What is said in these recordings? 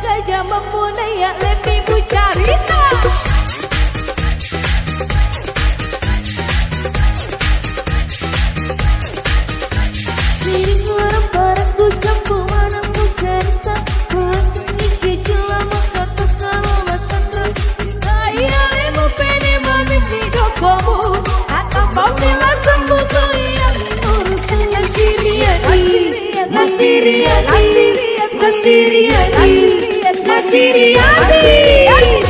Gagah mempunai ya lebih bucarita. Siring warang barangku campur warang bucarita. Kuasa cicil lama kata kalau masandra. Kaya lemu pene manim di dokomu. Atau bau bila sembuh kau yang urusan.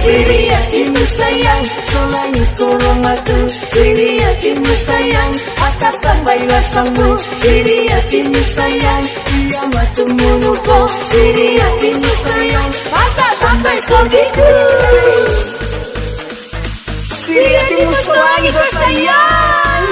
Siriatimu sayang, solangi koromatu. Siriatimu sayang, akak tambailah sambu. Siriatimu sayang, iya matu munuko. Siriatimu sayang, mata sampai sogiku. Siriatimu solangi sayang.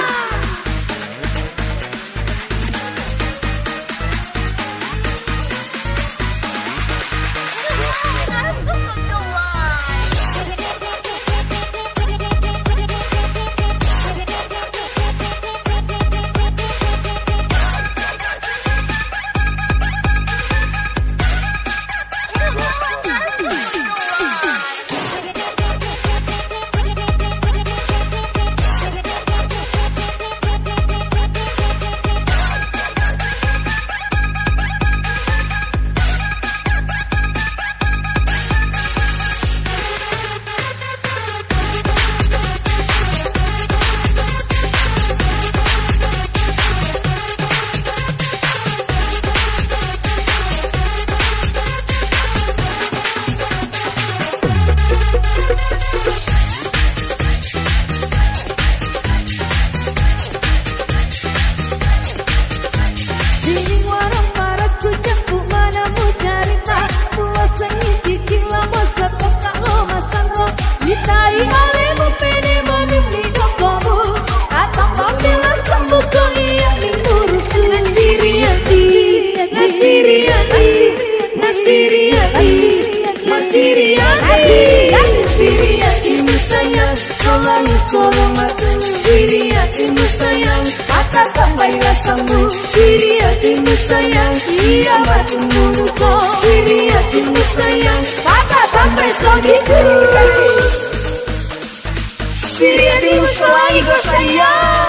Siriatimu sayang, solangi koromatu. Siriatimu sayang, mata tambailah sambu. Siriatimu sayang, iya matu munuko. Siriatimu sayang, mata sampai sogiku. Siriatimu solangi sayang.